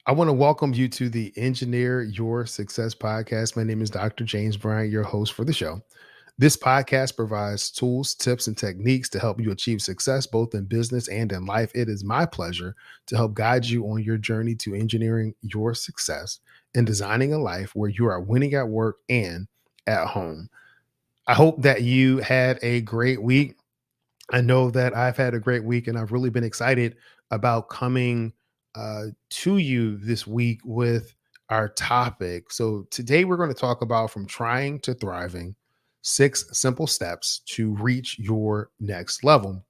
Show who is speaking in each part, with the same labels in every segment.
Speaker 1: I want to welcome you to the Engineer Your Success podcast. My name is Dr. James Bryant, your host for the show. This podcast provides tools, tips, and techniques to help you achieve success both in business and in life. It is my pleasure to help guide you on your journey to engineering your success and designing a life where you are winning at work and at home. I hope that you had a great week. I know that I've had a great week and I've really been excited about coming to you this week with our topic. So, today we're going to talk about from trying to thriving, 6 simple steps to reach your next level.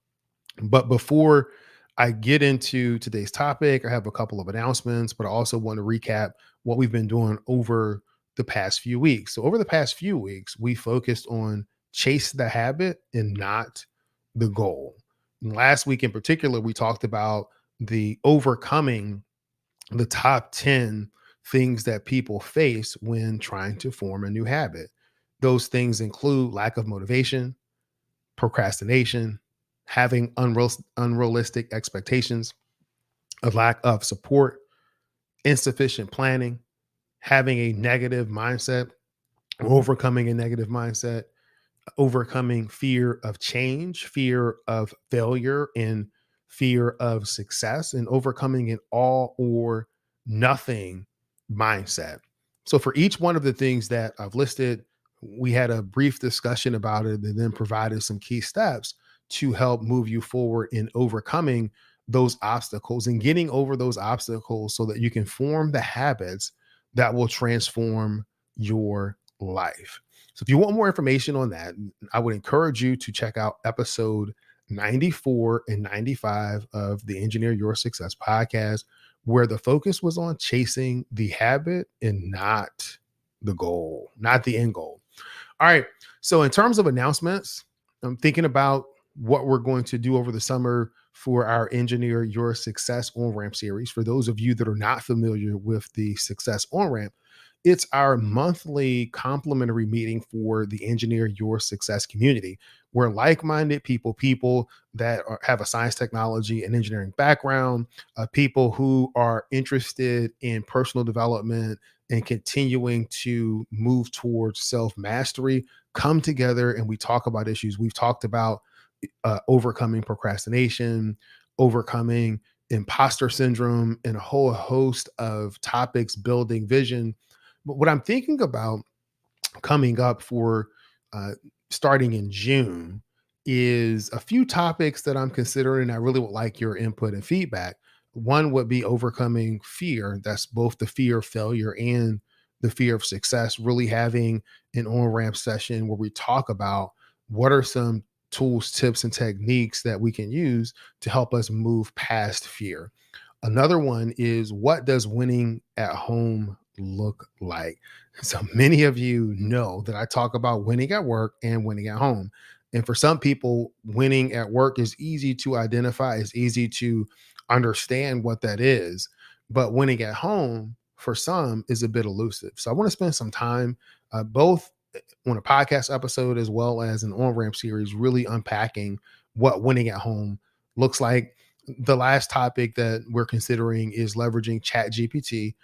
Speaker 1: But before I get into today's topic, I have a couple of announcements, but I also want to recap what we've been doing over the past few weeks. So, over the past few weeks, we focused on chase the habit and not the goal. And last week in particular, we talked about the overcoming the top 10 things that people face when trying to form a new habit. Those things include lack of motivation, procrastination, having unrealistic expectations, a lack of support, insufficient planning, having a negative mindset, overcoming a negative mindset, overcoming fear of change, fear of failure, and fear of success, and overcoming an all or nothing mindset. So, for each one of the things that I've listed, we had a brief discussion about it and then provided some key steps to help move you forward in overcoming those obstacles and getting over those obstacles so that you can form the habits that will transform your life. So if you want more information on that, I would encourage you to check out episode 94 and 95 of the Engineer Your Success podcast, where the focus was on chasing the habit and not the goal, not the end goal. All right. So in terms of announcements, I'm thinking about what we're going to do over the summer for our Engineer Your Success On Ramp series. For those of you that are not familiar with the Success On Ramp, it's our monthly complimentary meeting for the Engineer Your Success community, where like-minded people that have a science, technology, and engineering background, people who are interested in personal development and continuing to move towards self-mastery, come together and we talk about issues. We've talked about overcoming procrastination, overcoming imposter syndrome, and a whole host of topics, building vision. But what I'm thinking about coming up for uh, starting in June is a few topics that I'm considering. I really would like your input and feedback. One would be overcoming fear. That's both the fear of failure and the fear of success, really having an on-ramp session where we talk about what are some tools, tips, and techniques that we can use to help us move past fear. Another one is, what does winning at home look like? So many of you know that I talk about winning at work and winning at home. And for some people, winning at work is easy to identify, it's easy to understand what that is. But winning at home for some is a bit elusive. So I want to spend some time both on a podcast episode as well as an on ramp series, really unpacking what winning at home looks like. The last topic that we're considering is leveraging Chat GPT,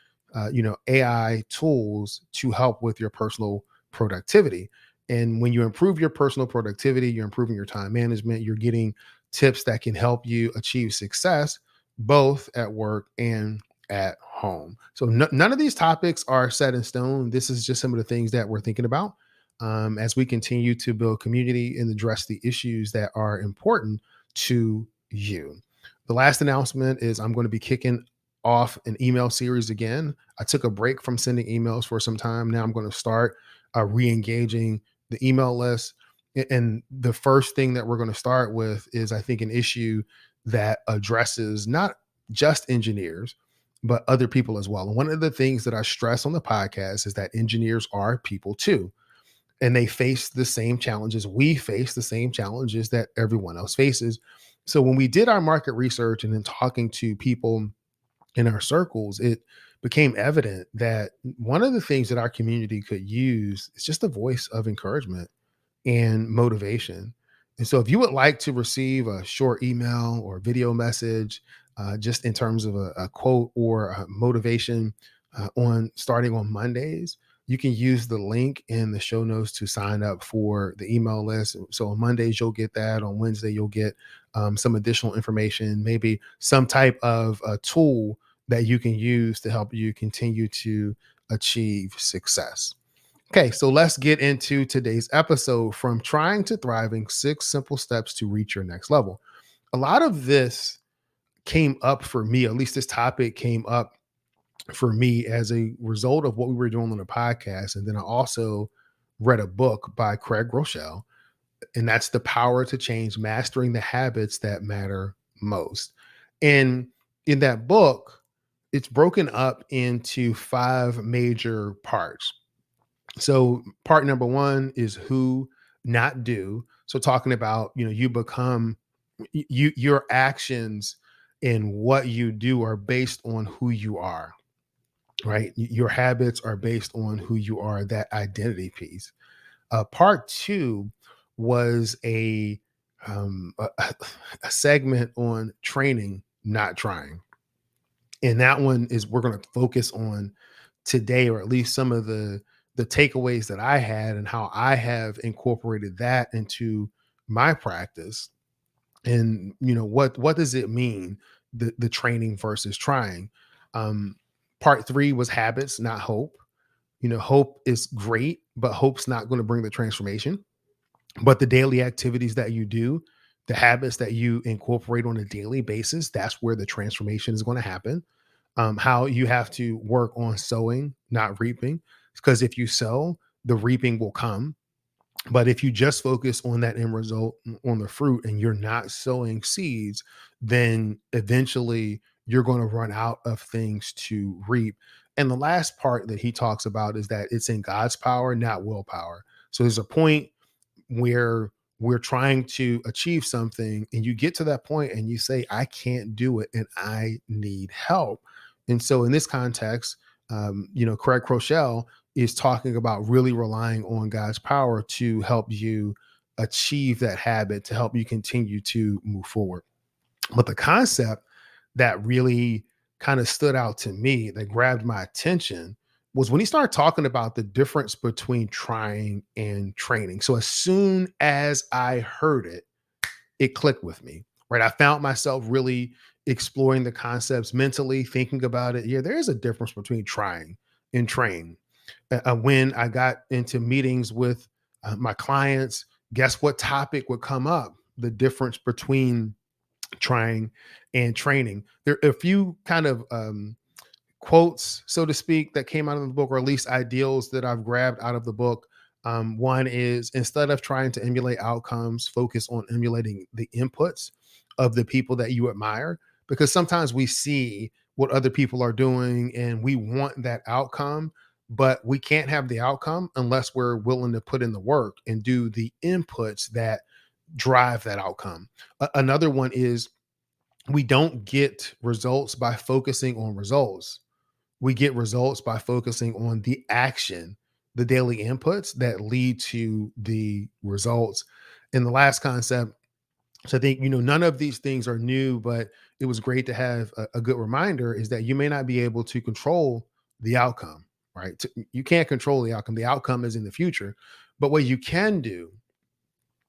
Speaker 1: AI tools to help with your personal productivity. And when you improve your personal productivity, you're improving your time management, you're getting tips that can help you achieve success both at work and at home. So none of these topics are set in stone. This is just some of the things that we're thinking about as we continue to build community and address the issues that are important to you. The last announcement is I'm going to be kicking off an email series again. I took a break from sending emails for some time. Now I'm going to start re-engaging the email list. And the first thing that we're going to start with is, I think, an issue that addresses not just engineers, but other people as well. And one of the things that I stress on the podcast is that engineers are people too. And they face the same challenges. We face the same challenges that everyone else faces. So when we did our market research and then talking to people in our circles, it became evident that one of the things that our community could use is just a voice of encouragement and motivation. And so if you would like to receive a short email or video message just in terms of a quote or a motivation on starting on Mondays, you can use the link in the show notes to sign up for the email list. So on Mondays, you'll get that. On Wednesday, you'll get some additional information, maybe some type of a tool that you can use to help you continue to achieve success. Okay, so let's get into today's episode, From Trying to Thriving: 6 Simple Steps to Reach Your Next Level. A lot of this came up for me, at least this topic came up for me as a result of what we were doing on the podcast. And then I also read a book by Craig Rochelle, and that's The Power to Change: Mastering the Habits That Matter Most. And in that book, it's broken up into 5 major parts. So part number one is who, not do. So talking about, you become your actions and what you do are based on who you are, right? Your habits are based on who you are, that identity piece. Part two was a segment on training, not trying. And that one is we're going to focus on today, or at least some of the takeaways that I had and how I have incorporated that into my practice. And what does it mean, the training versus trying? um Part three was habits, not hope. Hope is great, but hope's not going to bring the transformation. But the daily activities that you do, the habits that you incorporate on a daily basis, that's where the transformation is going to happen. How you have to work on sowing, not reaping, because if you sow, the reaping will come. But if you just focus on that end result, on the fruit, and you're not sowing seeds, then eventually you're going to run out of things to reap. And the last part that he talks about is that it's in God's power, not willpower. So there's a point where we're trying to achieve something, and you get to that point and you say, I can't do it and I need help. And so in this context, Craig Rochelle is talking about really relying on God's power to help you achieve that habit, to help you continue to move forward. But the concept that really kind of stood out to me, that grabbed my attention, was when he started talking about the difference between trying and training. So as soon as I heard it, it clicked with me, right? I found myself really exploring the concepts mentally, thinking about it. Yeah, there is a difference between trying and training. When I got into meetings with my clients, guess what topic would come up? The difference between trying and training. There are a few kind of quotes, so to speak, that came out of the book, or at least ideals that I've grabbed out of the book. One is, instead of trying to emulate outcomes, focus on emulating the inputs of the people that you admire. Because sometimes we see what other people are doing and we want that outcome, but we can't have the outcome unless we're willing to put in the work and do the inputs that drive that outcome. Another one is, we don't get results by focusing on results. We get results by focusing on the action, the daily inputs that lead to the results. And the last concept, so I think, none of these things are new, but it was great to have a good reminder, is that you may not be able to control the outcome, right? You can't control the outcome. The outcome is in the future. But what you can do,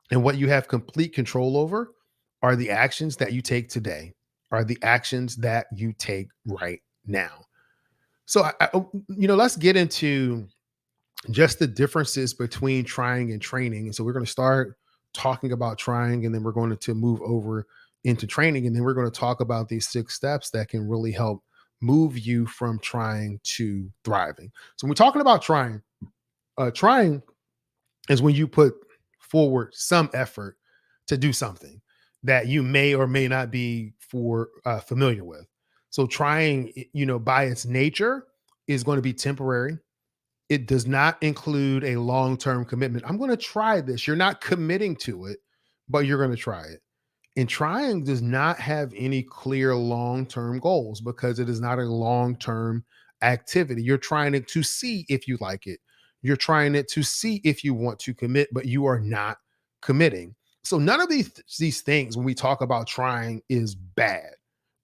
Speaker 1: and what you have complete control over, are the actions that you take today, are the actions that you take right now. So, let's get into just the differences between trying and training. And so we're going to start talking about trying, and then we're going to move over into training. And then we're going to talk about these 6 steps that can really help move you from trying to thriving. So when we're talking about trying is when you put forward some effort to do something that you may or may not be familiar with. So trying, by its nature, is going to be temporary. It does not include a long-term commitment. I'm going to try this. You're not committing to it, but you're going to try it. And trying does not have any clear long-term goals, because it is not a long-term activity. You're trying it to see if you like it. You're trying it to see if you want to commit, but you are not committing. So none of these things, when we talk about trying, is bad.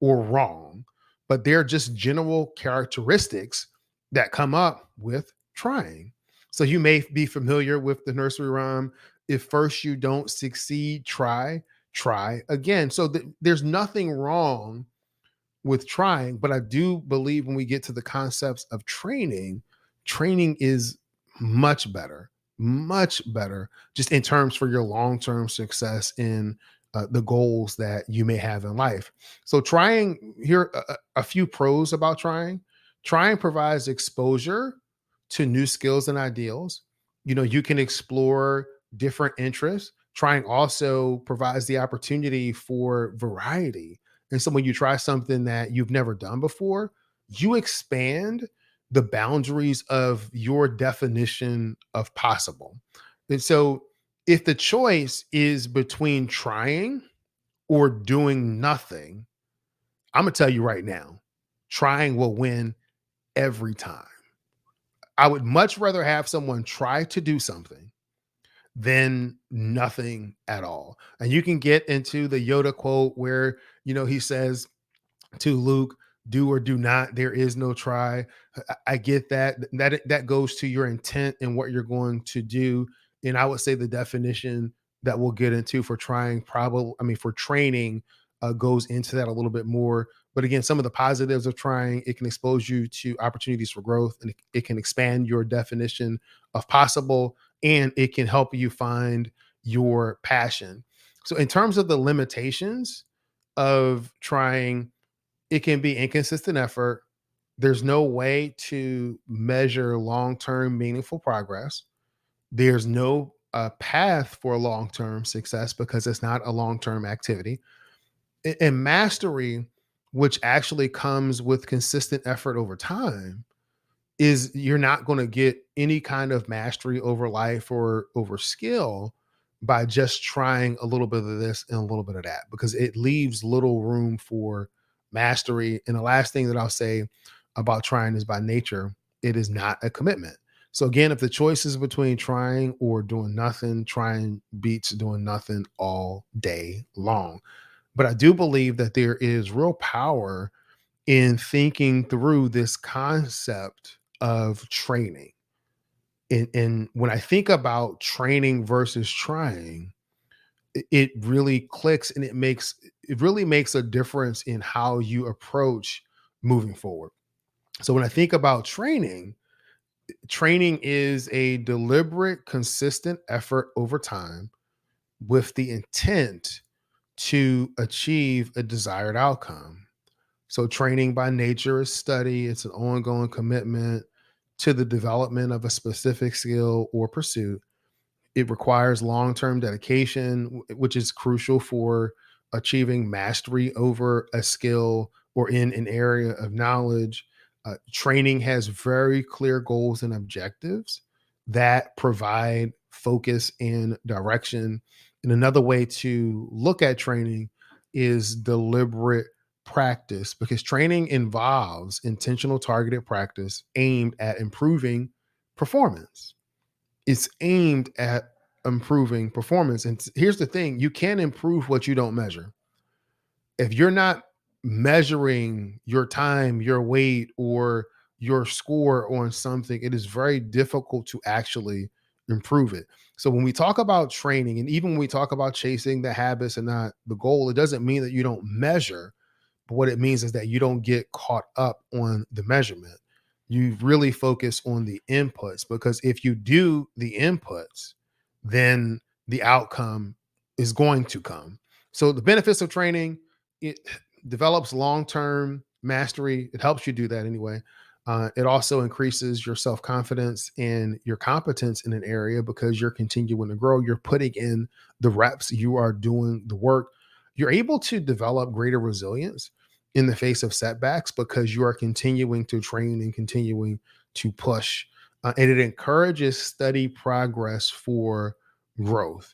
Speaker 1: or wrong, but they're just general characteristics that come up with trying. So you may be familiar with the nursery rhyme, if first you don't succeed, try again. So there's nothing wrong with trying, but I do believe when we get to the concepts of training, training is much better, just in terms for your long term success in the goals that you may have in life. So, trying here, a few pros about trying. Trying provides exposure to new skills and ideals. You can explore different interests. Trying also provides the opportunity for variety, and so when you try something that you've never done before, you expand the boundaries of your definition of possible. And so if the choice is between trying or doing nothing, I'm going to tell you right now, trying will win every time. I would much rather have someone try to do something than nothing at all. And you can get into the Yoda quote where, he says, to Luke, do or do not. There is no try. I get that. That goes to your intent and what you're going to do. And I would say the definition that we'll get into for trying, probably, I mean, for training, goes into that a little bit more. But again, some of the positives of trying, it can expose you to opportunities for growth, and it can expand your definition of possible, and it can help you find your passion. So, in terms of the limitations of trying, it can be inconsistent effort. There's no way to measure long-term meaningful progress. There's no path for long-term success because it's not a long-term activity. And mastery, which actually comes with consistent effort over time, is you're not going to get any kind of mastery over life or over skill by just trying a little bit of this and a little bit of that, because it leaves little room for mastery. And the last thing that I'll say about trying is, by nature, it is not a commitment. So again, if the choice is between trying or doing nothing, trying beats doing nothing all day long. But I do believe that there is real power in thinking through this concept of training. And when I think about training versus trying, it really clicks, and it really makes a difference in how you approach moving forward. So when I think about training, training is a deliberate, consistent effort over time with the intent to achieve a desired outcome. So training by nature is study. It's an ongoing commitment to the development of a specific skill or pursuit. It requires long-term dedication, which is crucial for achieving mastery over a skill or in an area of knowledge. Training has very clear goals and objectives that provide focus and direction. And another way to look at training is deliberate practice, because training involves intentional targeted practice aimed at improving performance. It's aimed at improving performance. And here's the thing: you can't improve what you don't measure. If you're not measuring your time, your weight, or your score on something, it is very difficult to actually improve it. So when we talk about training, and even when we talk about chasing the habits and not the goal, it doesn't mean that you don't measure, but what it means is that you don't get caught up on the measurement. You really focus on the inputs, because if you do the inputs, then the outcome is going to come. So the benefits of training: it develops long-term mastery. It helps you do that anyway. It also increases your self-confidence and your competence in an area, because you're continuing to grow. You're putting in the reps. You are doing the work. You're able to develop greater resilience in the face of setbacks, because you are continuing to train and continuing to push. And it encourages steady progress for growth.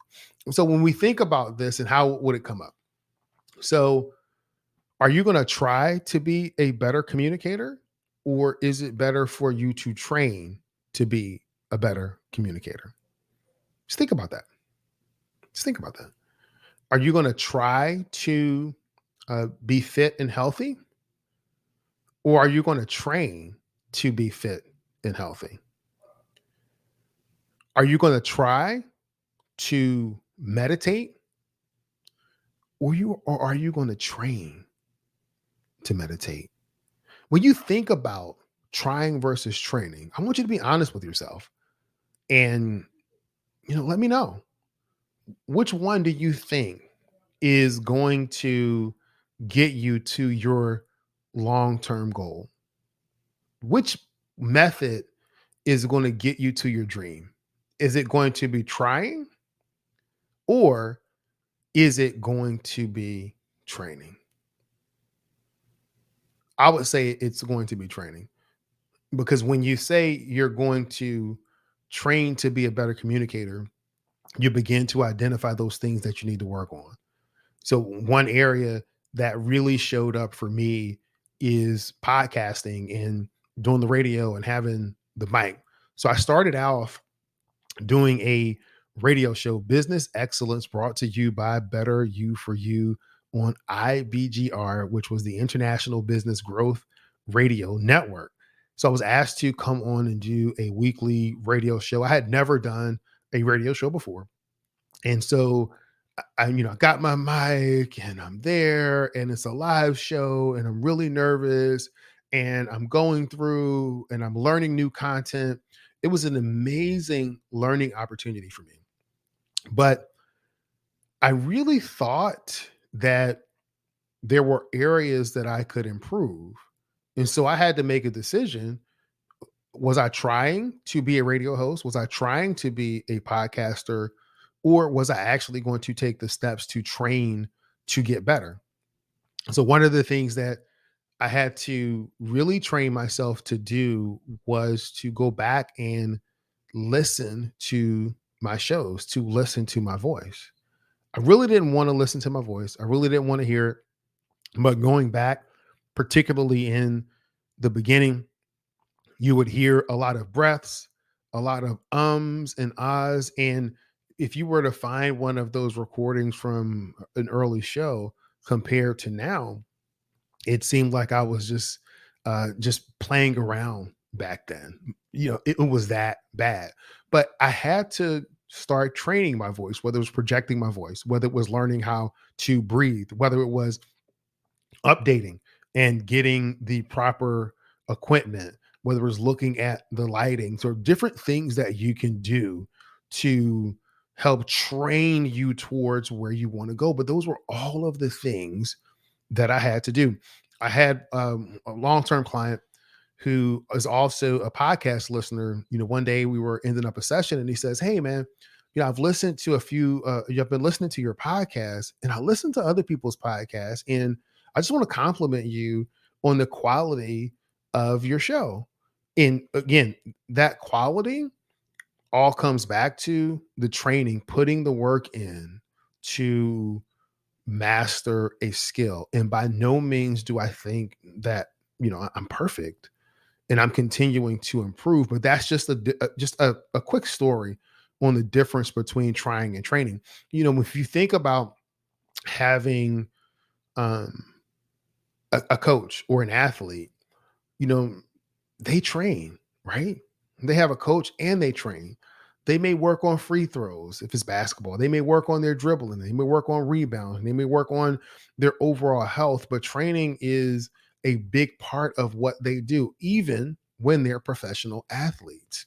Speaker 1: So when we think about this, and how would it come up? So are you going to try to be a better communicator, or is it better for you to train to be a better communicator? Just think about that. Just think about that. Are you going to try to be fit and healthy, or are you going to train to be fit and healthy? Are you going to try to meditate, or are you going to train to meditate? When you think about trying versus training, I want you to be honest with yourself and let me know, which one do you think is going to get you to your long-term goal? Which method is going to get you to your dream? Is it going to be trying, or is it going to be training? I would say it's going to be training, because when you say you're going to train to be a better communicator, you begin to identify those things that you need to work on. So, one area that really showed up for me is podcasting and doing the radio and having the mic. So, I started off doing a radio show, Business Excellence, brought to you by Better You for You on IBGR, which was the International Business Growth Radio Network. So I was asked to come on and do a weekly radio show. I had never done a radio show before. And so I got my mic and I'm there and it's a live show and I'm really nervous and I'm going through and I'm learning new content. It was an amazing learning opportunity for me. But I really thought that there were areas that I could improve. And so I had to make a decision. Was I trying to be a radio host? Was I trying to be a podcaster? Or was I actually going to take the steps to train to get better? So, one of the things that I had to really train myself to do was to go back and listen to my shows, to listen to my voice. I really didn't want to listen to my voice. I really didn't want to hear it. But going back, particularly in the beginning, you would hear a lot of breaths, a lot of ums and ahs. And if you were to find one of those recordings from an early show compared to now, it seemed like I was just playing around back then. It was that bad. But I had to start training my voice, whether it was projecting my voice, whether it was learning how to breathe, whether it was updating and getting the proper equipment, whether it's looking at the lighting, so different things that you can do to help train you towards where you want to go. But those were all of the things that I had to do. I had a long-term client who is also a podcast listener. One day we were ending up a session and he says, "Hey man, I've listened to a few, I've been listening to your podcast and I listen to other people's podcasts. And I just want to compliment you on the quality of your show." And again, that quality all comes back to the training, putting the work in to master a skill. And by no means do I think that, I'm perfect and I'm continuing to improve, but that's just a quick story on the difference between trying and training. If you think about having um a coach or an athlete, you know, they train, right? They have a coach and they train. They may work on free throws if it's basketball. They may work on their dribbling. They may work on rebounding. They may work on their overall health, but training is a big part of what they do, even when they're professional athletes.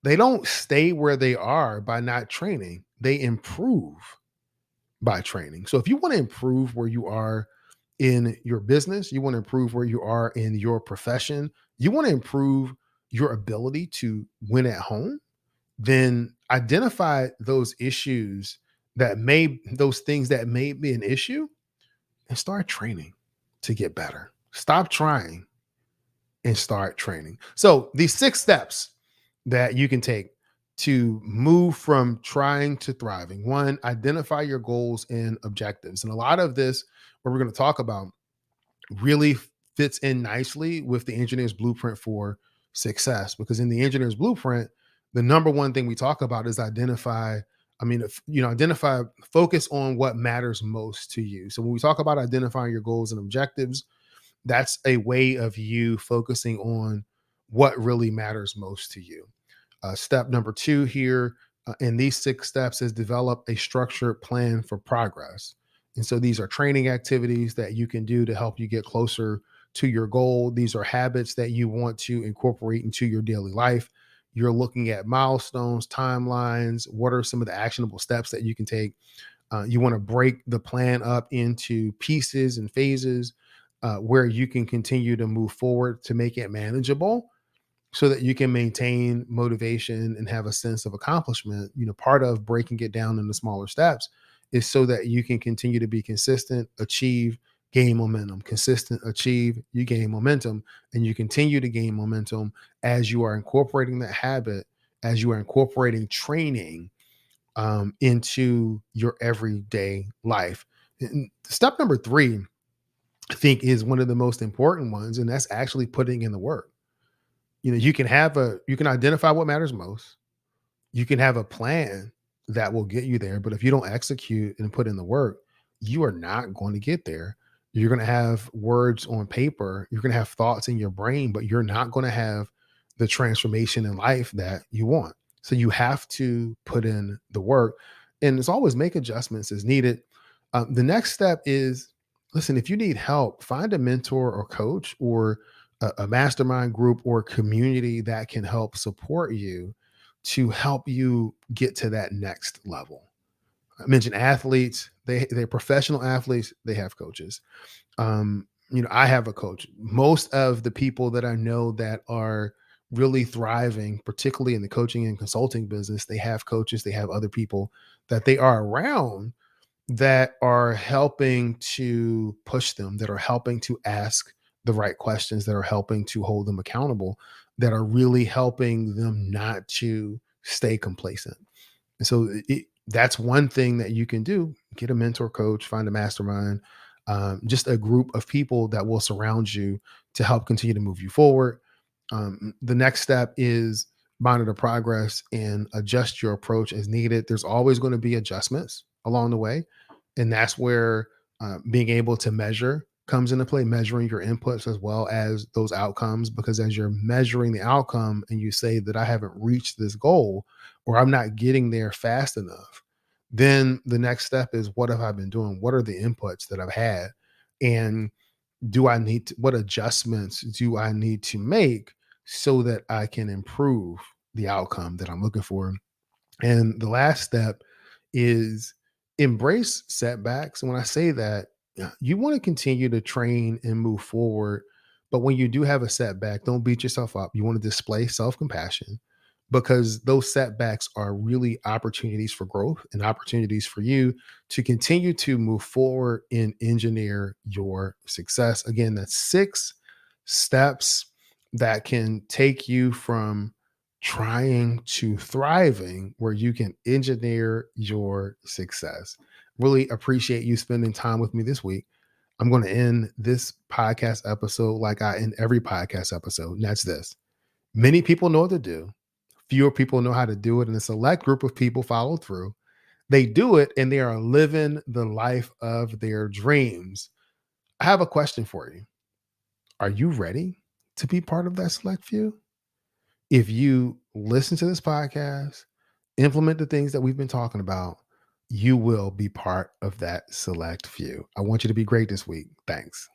Speaker 1: They don't stay where they are by not training, they improve by training. So if you want to improve where you are in your business, you want to improve where you are in your profession, you want to improve your ability to win at home, then identify those things that may be an issue and start training to get better. Stop trying and start training. So these 6 steps that you can take to move from trying to thriving. One, identify your goals and objectives. And a lot of this, what we're going to talk about, really fits in nicely with the engineer's blueprint for success. Because in the engineer's blueprint, the number one thing we talk about is identify I mean, identify, focus on what matters most to you. So when we talk about identifying your goals and objectives, that's a way of you focusing on what really matters most to you. Step number two here in these 6 steps is develop a structured plan for progress. And so these are training activities that you can do to help you get closer to your goal. These are habits that you want to incorporate into your daily life. You're looking at milestones, timelines. What are some of the actionable steps that you can take? You want to break the plan up into pieces and phases where you can continue to move forward to make it manageable so that you can maintain motivation and have a sense of accomplishment. Part of breaking it down into smaller steps is so that you can continue to be consistent, achieve, gain momentum, consistent, achieve, you gain momentum, and you continue to gain momentum as you are incorporating that habit, as you are incorporating training into your everyday life. And step number three, I think, is one of the most important ones, and that's actually putting in the work. You can identify what matters most. You can have a plan that will get you there, but if you don't execute and put in the work, you are not going to get there. You're going to have words on paper, you're going to have thoughts in your brain, but you're not going to have the transformation in life that you want. So you have to put in the work, and as always, make adjustments as needed. The next step is, listen, if you need help, find a mentor or coach or a mastermind group or community that can help support you to help you get to that next level. I mentioned athletes, they're professional athletes, they have coaches. I have a coach. Most of the people that I know that are really thriving, particularly in the coaching and consulting business, they have coaches, they have other people that they are around that are helping to push them, that are helping to ask the right questions, that are helping to hold them accountable, that are really helping them not to stay complacent. And so that's one thing that you can do: get a mentor, coach, find a mastermind, just a group of people that will surround you to help continue to move you forward. The next step is monitor progress and adjust your approach as needed. There's always going to be adjustments along the way. And that's where being able to measure comes into play, measuring your inputs as well as those outcomes. Because as you're measuring the outcome and you say that I haven't reached this goal or I'm not getting there fast enough, then the next step is, what have I been doing? What are the inputs that I've had? And what adjustments do I need to make so that I can improve the outcome that I'm looking for? And the last step is embrace setbacks. And when I say that, you want to continue to train and move forward. But when you do have a setback, don't beat yourself up. You want to display self compassion, because those setbacks are really opportunities for growth and opportunities for you to continue to move forward and engineer your success. Again, that's 6 steps that can take you from trying to thriving, where you can engineer your success. Really appreciate you spending time with me this week. I'm going to end this podcast episode like I end every podcast episode, and that's this: many people know what to do, fewer people know how to do it, and a select group of people follow through. They do it and they are living the life of their dreams. I have a question for you. Are you ready to be part of that select few? If you listen to this podcast, implement the things that we've been talking about, you will be part of that select few. I want you to be great this week. Thanks.